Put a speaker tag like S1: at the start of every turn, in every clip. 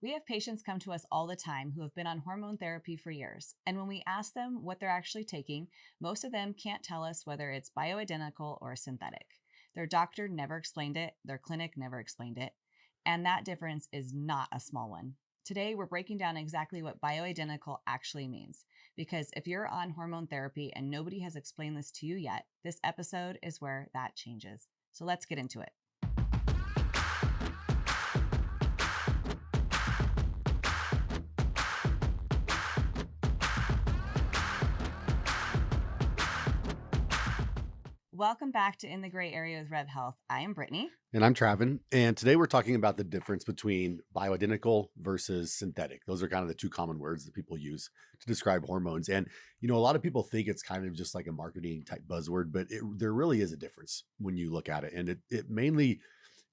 S1: We have patients come to us all the time who have been on hormone therapy for years. And when we ask them what they're actually taking, most of them can't tell us whether it's bioidentical or synthetic. Their doctor never explained it. Their clinic never explained it. And that difference is not a small one. Today, we're breaking down exactly what bioidentical actually means. Because if you're on hormone therapy and nobody has explained this to you yet, this episode is where that changes. So let's get into it. Welcome back to In the Gray Area with Rev Health. I am Brittany.
S2: And I'm Travin. And today we're talking about the difference between bioidentical versus synthetic. Those are kind of the two common words that people use to describe hormones. And, a lot of people think it's kind of just like a marketing type buzzword, but there really is a difference when you look at it. And it mainly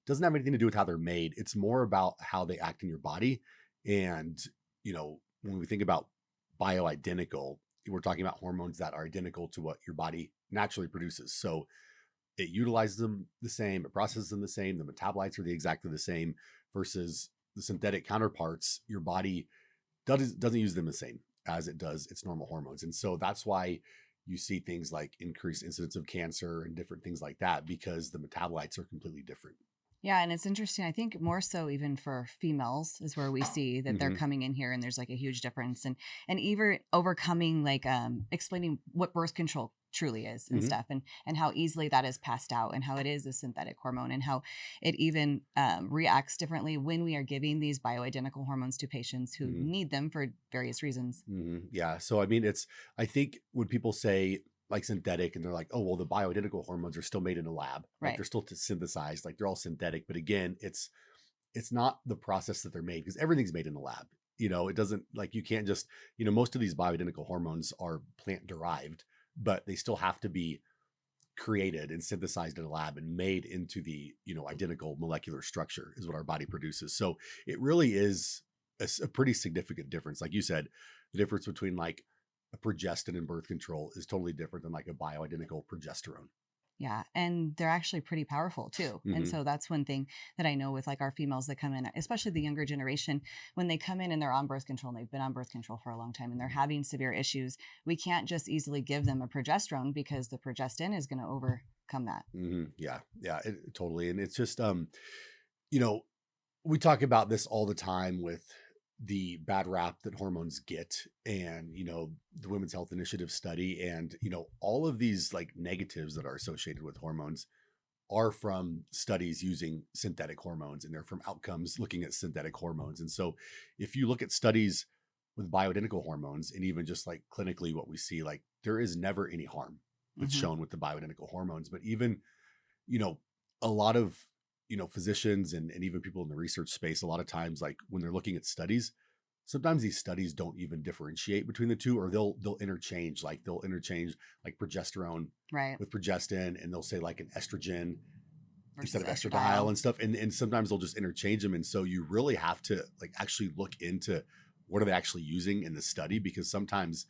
S2: doesn't have anything to do with how they're made. It's more about how they act in your body. And, when we think about bioidentical, we're talking about hormones that are identical to what your body naturally produces. So it utilizes them the same, it processes them the same, the metabolites are exactly the same, versus the synthetic counterparts. Your body doesn't use them the same as it does its normal hormones. And so that's why you see things like increased incidence of cancer and different things like that, because the metabolites are completely different.
S1: Yeah. And it's interesting. I think more so even for females is where we see that they're coming in here and there's like a huge difference, and even overcoming explaining what birth control truly is and stuff, and how easily that is passed out, and how it is a synthetic hormone, and how it even reacts differently when we are giving these bioidentical hormones to patients who need them for various reasons.
S2: Yeah. So, I think when people say like synthetic and they're like, oh, well, the bioidentical hormones are still made in a lab, like they're still synthesized, like they're all synthetic. But again, it's not the process that they're made, because everything's made in the lab. It doesn't, like, you can't just, most of these bioidentical hormones are plant derived, but they still have to be created and synthesized in a lab and made into the, identical molecular structure is what our body produces. So it really is a pretty significant difference. Like you said, the difference between like a progestin in birth control is totally different than like a bioidentical progesterone.
S1: Yeah. And they're actually pretty powerful too. And so that's one thing that I know with like our females that come in, especially the younger generation, when they come in and they're on birth control and they've been on birth control for a long time and they're having severe issues, we can't just easily give them a progesterone, because the progestin is going to overcome that.
S2: Yeah. Totally. And it's just, we talk about this all the time with the bad rap that hormones get, and the Women's Health Initiative study, and all of these like negatives that are associated with hormones are from studies using synthetic hormones, and they're from outcomes looking at synthetic hormones. And so if you look at studies with bioidentical hormones, and even just like clinically what we see, like there is never any harm that's shown with the bioidentical hormones. But even a lot of physicians and even people in the research space, a lot of times, like when they're looking at studies, sometimes these studies don't even differentiate between the two, or they'll interchange like progesterone with progestin, and they'll say like an estrogen instead of estradiol and stuff. And sometimes they'll just interchange them. And so you really have to like actually look into what are they actually using in the study, because sometimes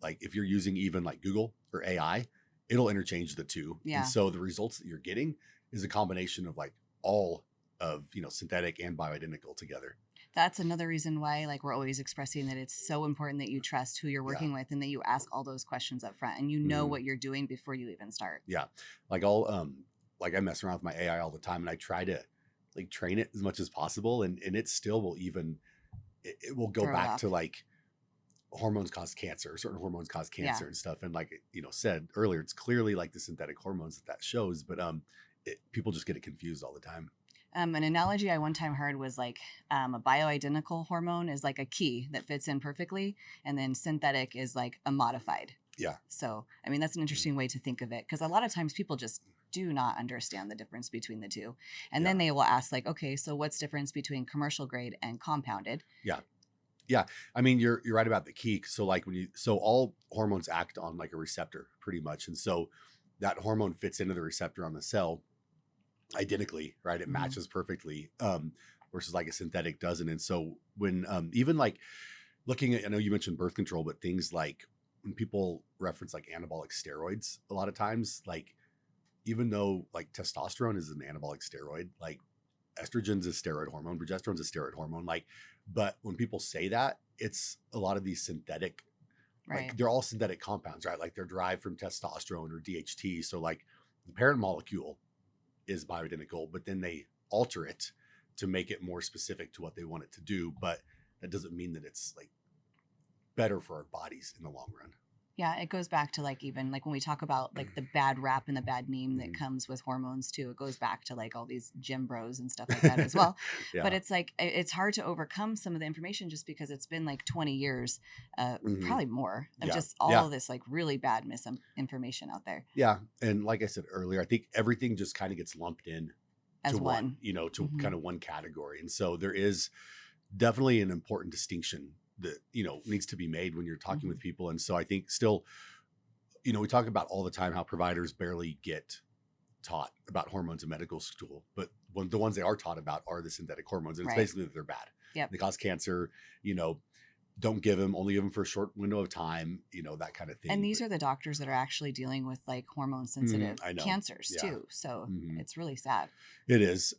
S2: like if you're using even like Google or AI, it'll interchange the two.
S1: Yeah.
S2: And so the results that you're getting is a combination of like all of, synthetic and bioidentical together.
S1: That's another reason why like we're always expressing that it's so important that you trust who you're working with, and that you ask all those questions up front, and what you're doing before you even start.
S2: Yeah. Like I mess around with my AI all the time, and I try to like train it as much as possible. And it still will it will go back to like hormones cause cancer, certain hormones cause cancer and stuff. And like, said earlier, it's clearly like the synthetic hormones that shows, but people just get it confused all the time.
S1: An analogy I one time heard was like a bioidentical hormone is like a key that fits in perfectly, and then synthetic is like a modified.
S2: Yeah.
S1: So, that's an interesting way to think of it, because a lot of times people just do not understand the difference between the two. And then they will ask like, okay, so what's the difference between commercial grade and compounded?
S2: Yeah. Yeah. You're right about the key. So like all hormones act on like a receptor pretty much. And so that hormone fits into the receptor on the cell identically, right? It matches perfectly, versus like a synthetic doesn't. And so when even like looking at, I know you mentioned birth control, but things like when people reference like anabolic steroids, a lot of times, like even though like testosterone is an anabolic steroid, like estrogen's a steroid hormone, progesterone's a steroid hormone, like But when people say that, it's a lot of these synthetic,
S1: Right.
S2: like they're all synthetic compounds, right? Like they're derived from testosterone or DHT. So like the parent molecule is bioidentical, but then they alter it to make it more specific to what they want it to do. But that doesn't mean that it's like better for our bodies in the long run.
S1: Yeah, it goes back to like even like when we talk about like the bad rap and the bad name that
S2: Mhm.
S1: comes with hormones too. It goes back to like all these gym bros and stuff like that as well.
S2: Yeah.
S1: But it's like it's hard to overcome some of the information just because it's been like 20 years,
S2: Mhm.
S1: probably more of
S2: Yeah.
S1: just all
S2: Yeah.
S1: of this like really bad misinformation out there
S2: Yeah. And like I said earlier, I think everything just kind of gets lumped in
S1: as
S2: to
S1: one.
S2: to
S1: Mhm.
S2: kind of one category. And so there is definitely an important distinction that, needs to be made when you're talking with people. And so I think still, we talk about all the time how providers barely get taught about hormones in medical school, but the ones they are taught about are the synthetic hormones. And it's
S1: Right.
S2: basically that they're bad.
S1: Yep.
S2: They cause cancer, don't give them, only give them for a short window of time, that kind of thing.
S1: And these are the doctors that are actually dealing with like hormone sensitive
S2: I know.
S1: cancers
S2: Yeah.
S1: too. So
S2: Mhm.
S1: it's really sad.
S2: It is.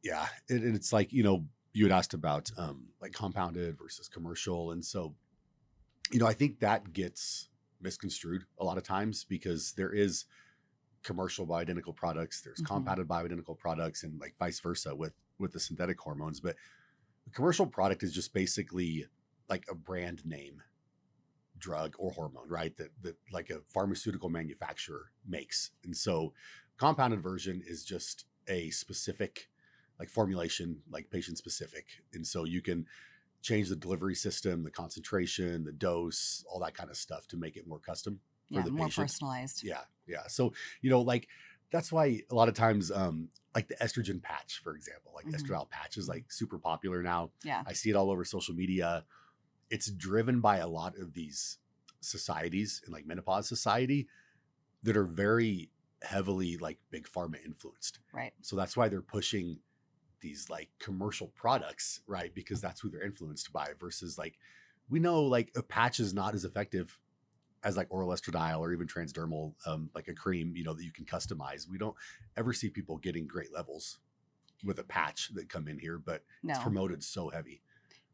S2: Yeah. It's like, you had asked about like compounded versus commercial. And so, I think that gets misconstrued a lot of times because there is commercial bioidentical products, there's
S1: Mhm.
S2: compounded bioidentical products, and like vice versa with the synthetic hormones. But a commercial product is just basically like a brand name drug or hormone, right? That like a pharmaceutical manufacturer makes. And so compounded version is just a specific like formulation, like patient specific. And so you can change the delivery system, the concentration, the dose, all that kind of stuff to make it more custom for the
S1: more
S2: patient.
S1: personalized.
S2: Yeah. Yeah. So, like that's why a lot of times, like the estrogen patch, for example, like
S1: Mhm.
S2: estradiol patch is like super popular now.
S1: Yeah.
S2: I see it all over social media. It's driven by a lot of these societies and like menopause society that are very heavily like big pharma influenced.
S1: Right.
S2: So that's why they're pushing these like commercial products, right? Because that's who they're influenced by versus like, we know like a patch is not as effective as like oral estradiol or even transdermal, like a cream, that you can customize. We don't ever see people getting great levels with a patch that come in here, but it's
S1: No.
S2: promoted so heavy.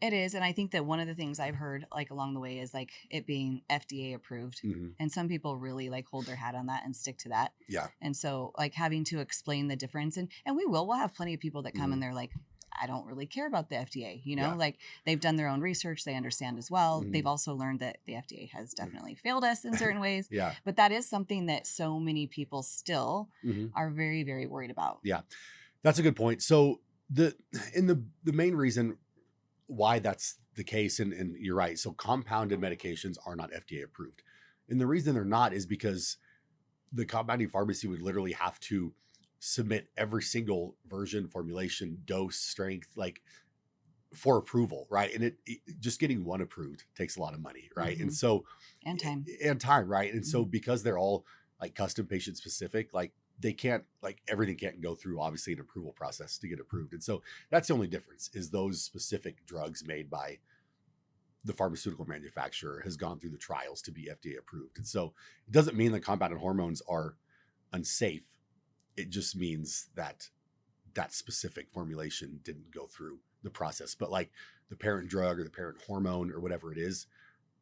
S1: It is. And I think that one of the things I've heard like along the way is like it being FDA approved.
S2: Mhm.
S1: And some people really like hold their hat on that and stick to that.
S2: Yeah.
S1: And so like having to explain the difference and we'll have plenty of people that come
S2: Mhm.
S1: and they're like, I don't really care about the FDA,
S2: Yeah.
S1: like they've done their own research. They understand as well.
S2: Mhm.
S1: They've also learned that the FDA has definitely failed us in certain ways.
S2: Yeah.
S1: But that is something that so many people still
S2: Mhm.
S1: are very, very worried about.
S2: Yeah. That's a good point. So the main reason why that's the case, and you're right. So compounded medications are not FDA approved. And the reason they're not is because the compounding pharmacy would literally have to submit every single version, formulation, dose, strength, like for approval, right? And it just getting one approved takes a lot of money, right?
S1: Mhm.
S2: And so
S1: And time.
S2: right? And so because they're all like custom patient specific, like they can't, like everything can't go through obviously an approval process to get approved. And so that's the only difference, is those specific drugs made by the pharmaceutical manufacturer has gone through the trials to be FDA approved. And so it doesn't mean that compounded hormones are unsafe. It just means that that specific formulation didn't go through the process. But like the parent drug or the parent hormone or whatever it is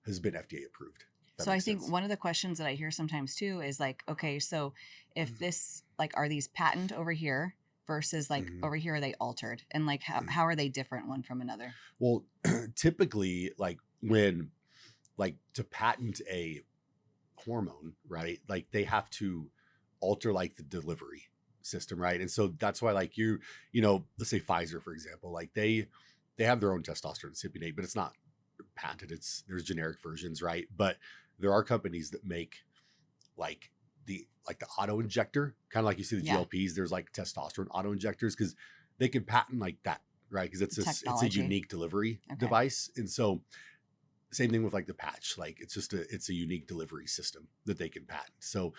S2: has been FDA approved. That
S1: So I
S2: makes
S1: think
S2: sense.
S1: one of the questions that I hear sometimes too is like, okay, so if this, like, are these patent over here versus like
S2: Mhm.
S1: over here, are they altered? And like, how are they different one from another?
S2: Well, typically, like when, like to patent a hormone, right? Like they have to alter like the delivery system, right? And so that's why, like let's say Pfizer, for example, like they have their own testosterone cypionate, but it's not patented. There's generic versions, right? But there are companies that make like the auto injector, kind of like you see the
S1: Yeah.
S2: GLPs. There's like testosterone auto injectors because they can patent like that, right? Because it's a
S1: Technology.
S2: unique delivery
S1: Okay.
S2: device. And so same thing with like the patch, like it's a unique delivery system that they can patent. So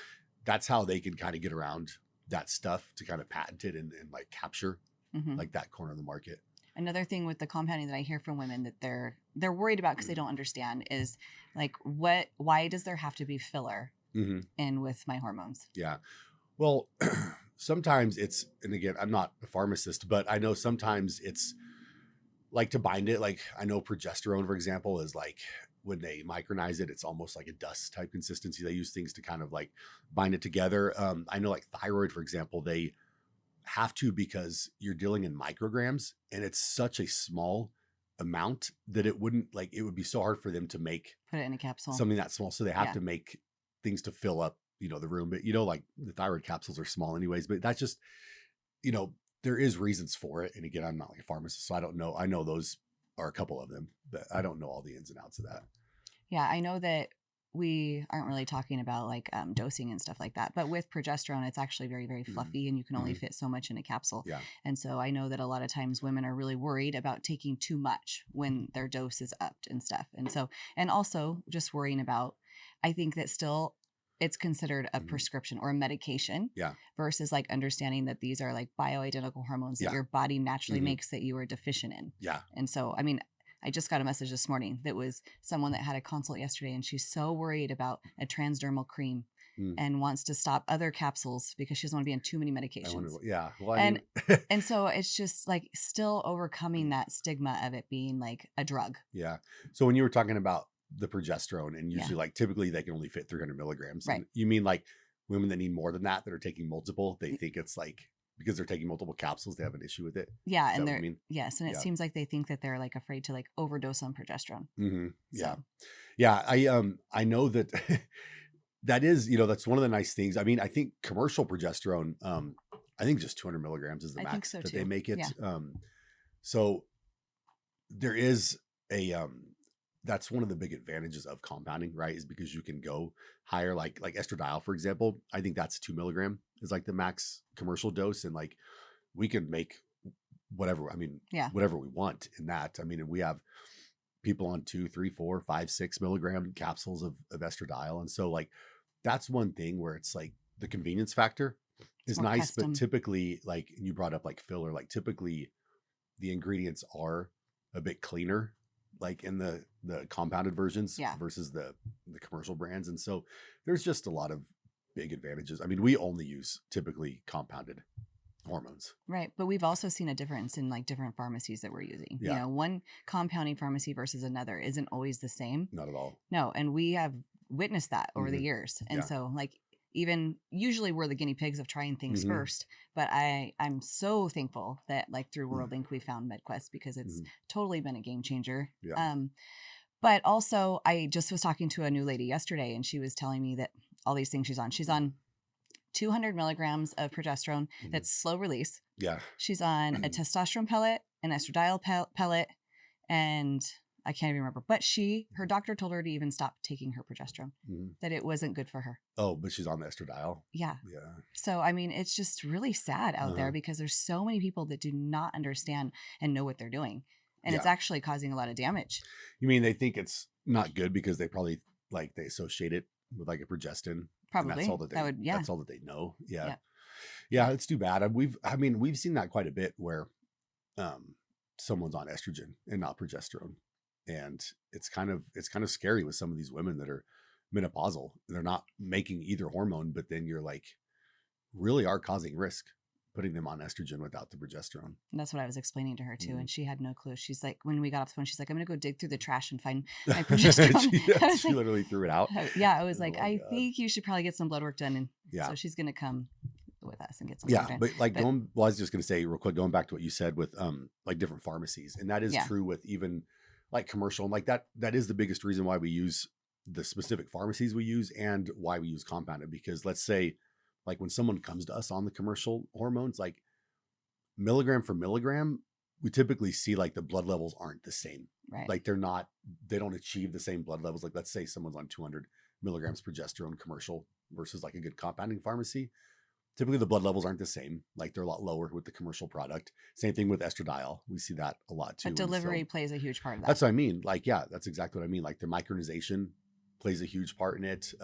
S2: that's how they can kind of get around that stuff to kind of patent it and like capture
S1: Mhm.
S2: like that corner of the market.
S1: Another thing with the compounding that I hear from women that they're worried about because they don't understand is like, why does there have to be filler
S2: Mm-hmm.
S1: in with my hormones?
S2: Yeah. Well, sometimes it's, and again, I'm not a pharmacist, but I know sometimes it's like to bind it. Like I know progesterone, for example, is like when they micronize it, it's almost like a dust type consistency. They use things to kind of like bind it together. I know like thyroid, for example, they have to because you're dealing in micrograms and it's such a small amount that it wouldn't like it would be so hard for them to make
S1: Put it in a capsule.
S2: something that small. So they have
S1: Yeah.
S2: to make things to fill up, the room. But like the thyroid capsules are small anyways, but that's just, there is reasons for it. And again, I'm not like a pharmacist, so I don't know. I know those are a couple of them, but I don't know all the ins and outs of that.
S1: Yeah, I know that we aren't really talking about like dosing and stuff like that, but with progesterone, it's actually very, very fluffy, and you can only fit so much in a capsule.
S2: Yeah.
S1: And so I know that a lot of times women are really worried about taking too much when their dose is upped and stuff. And so, and also just worrying about, I think that still it's considered a prescription or a medication,
S2: Yeah.
S1: versus like understanding that these are like bioidentical hormones that your body naturally makes that you are deficient in.
S2: Yeah.
S1: And so, I mean, I just got a message this morning that was someone that had a consult yesterday, and she's so worried about a transdermal cream and wants to stop other capsules because she doesn't want to be on too many medications.
S2: Well,
S1: and so it's just like still overcoming that stigma of it being like a drug.
S2: Yeah. So when you were talking about the progesterone, and usually like typically they can only fit 300 milligrams.
S1: Right.
S2: You mean like women that need more than that are taking multiple, they think it's like, because they're taking multiple capsules, they have an issue with it.
S1: Yeah.
S2: Is
S1: And
S2: that what you mean?
S1: yes. And it seems like they think that they're like afraid to like overdose on progesterone.
S2: Yeah.
S1: So.
S2: Yeah. I know that that is, that's one of the nice things. I mean, I think commercial progesterone, I think just 200 milligrams is the max
S1: so
S2: that
S1: too.
S2: they make it.
S1: Yeah.
S2: So there is that's one of the big advantages of compounding, right? Is because you can go higher, like estradiol, for example. I think that's 2 milligram is like the max commercial dose. And like, we can make whatever we want in that. I mean, and we have people on 2, 3, 4, 5, 6 milligram capsules of estradiol. And so like, that's one thing where it's like the convenience factor is nice,
S1: custom.
S2: But typically, like you brought up like filler, like typically the ingredients are a bit cleaner, like in the compounded versions versus the commercial brands. And so there's just a lot of big advantages. I mean, we only use typically compounded hormones.
S1: Right. But we've also seen a difference in like different pharmacies that we're using.
S2: Yeah.
S1: One compounding pharmacy versus another isn't always the same.
S2: Not at all.
S1: No. And we have witnessed that over the years. And so like, even usually we're the guinea pigs of trying things first, but I'm so thankful that like through WorldLink we found MedQuest, because it's totally been a game changer.
S2: Yeah.
S1: But also I just was talking to a new lady yesterday, and she was telling me that all these things she's on 200 milligrams of progesterone that's slow release.
S2: Yeah.
S1: She's on a testosterone pellet, an estradiol pellet, and I can't even remember, but her doctor told her to even stop taking her progesterone, that it wasn't good for her.
S2: Oh, but she's on the estradiol.
S1: Yeah.
S2: Yeah.
S1: So, I mean, it's just really sad out there, because there's so many people that do not understand and know what they're doing. And it's actually causing a lot of damage.
S2: You mean they think it's not good because they probably like they associate it with like a progestin?
S1: Probably.
S2: That's all that they, that's all that they know. Yeah.
S1: Yeah.
S2: It's too bad. We've seen that quite a bit where someone's on estrogen and not progesterone. And it's kind of scary with some of these women that are menopausal. They're not making either hormone, but then you're like, really are causing risk putting them on estrogen without the progesterone.
S1: And that's what I was explaining to her too. And she had no clue. She's like, when we got off the phone, she's like, I'm going to go dig through the trash and find my progesterone.
S2: she literally threw it out.
S1: Yeah. I was like, I think you should probably get some blood work done. And so she's going to come with us and get some blood done.
S2: But like I was just going to say real quick, going back to what you said with like different pharmacies. And that is true with even like commercial, and like that is the biggest reason why we use the specific pharmacies we use and why we use compounded. Because let's say like when someone comes to us on the commercial hormones, like milligram for milligram, we typically see like the blood levels aren't the same.
S1: Right.
S2: Like they don't achieve the same blood levels. Like let's say someone's on 200 milligrams progesterone commercial versus like a good compounding pharmacy. Typically the blood levels aren't the same. Like they're a lot lower with the commercial product. Same thing with estradiol. We see that a lot too.
S1: But delivery plays a huge part of that.
S2: That's what I mean. Like, yeah, that's exactly what I mean. Like the micronization plays a huge part in it.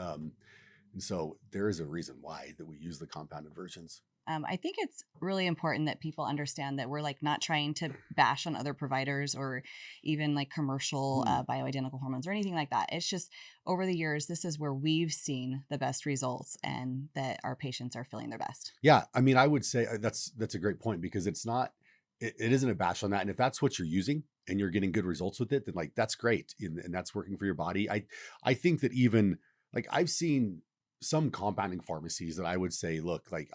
S2: And so there is a reason why that we use the compounded versions.
S1: I think it's really important that people understand that we're like not trying to bash on other providers or even like commercial bioidentical hormones or anything like that. It's just over the years, this is where we've seen the best results and that our patients are feeling their best.
S2: Yeah. I mean, I would say that's a great point, because it's not it isn't a bash on that. And if that's what you're using and you're getting good results with it, then like that's great, and that's working for your body. I think that even like I've seen some compounding pharmacies that I would say, look, like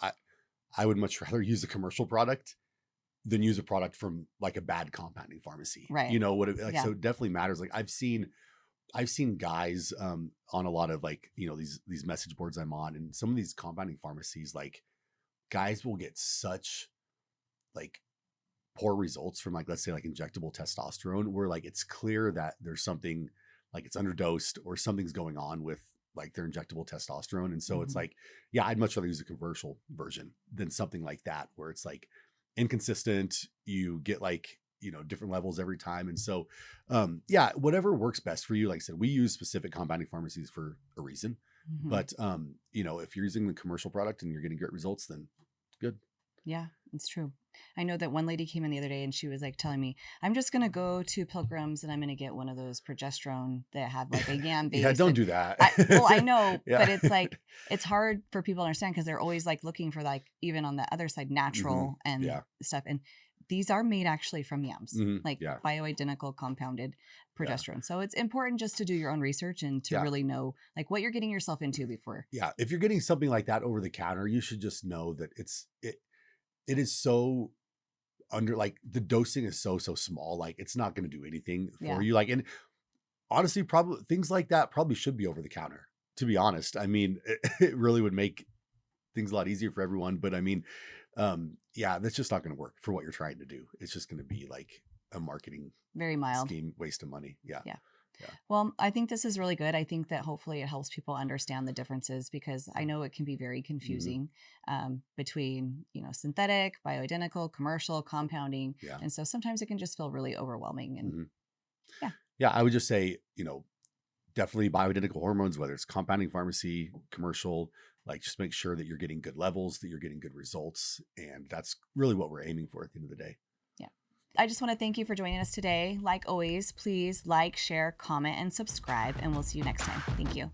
S2: I would much rather use a commercial product than use a product from like a bad compounding pharmacy.
S1: Right.
S2: You know what? Like,
S1: Yeah.
S2: so it definitely matters. Like I've seen guys on a lot of like, you know, these message boards I'm on, and some of these compounding pharmacies, like guys will get such like poor results from like, let's say like injectable testosterone, where like it's clear that there's something like it's underdosed or something's going on with like their injectable testosterone. And so it's like, yeah, I'd much rather use a commercial version than something like that, where it's like inconsistent. You get like, you know, different levels every time. And so, yeah, whatever works best for you. Like I said, we use specific compounding pharmacies for a reason, but, you know, if you're using the commercial product and you're getting great results, then good.
S1: Yeah, it's true. I know that one lady came in the other day and she was like telling me, I'm just going to go to Pilgrims and I'm going to get one of those progesterone that have like a yam base.
S2: Yeah, don't do that.
S1: I know,
S2: Yeah.
S1: but it's like, it's hard for people to understand because they're always like looking for like, even on the other side, natural and stuff. And these are made actually from yams, like bioidentical compounded progesterone. So it's important just to do your own research and to really know like what you're getting yourself into before.
S2: Yeah. If you're getting something like that over the counter, you should just know that it is so under, like the dosing is so small, like it's not going to do anything for you. Like, and honestly, probably things like that probably should be over the counter, to be honest. I mean, it really would make things a lot easier for everyone. But I mean, yeah, that's just not going to work for what you're trying to do. It's just going to be like a marketing
S1: very mild
S2: scheme, waste of money. Yeah.
S1: Well, I think this is really good. I think that hopefully it helps people understand the differences, because I know it can be very confusing between, you know, synthetic, bioidentical, commercial, compounding. And so sometimes it can just feel really overwhelming. And
S2: yeah, I would just say, you know, definitely bioidentical hormones, whether it's compounding pharmacy, commercial, like just make sure that you're getting good levels, that you're getting good results. And that's really what we're aiming for at the end of the day.
S1: I just want to thank you for joining us today. Like always, please like, share, comment, and subscribe, and we'll see you next time. Thank you.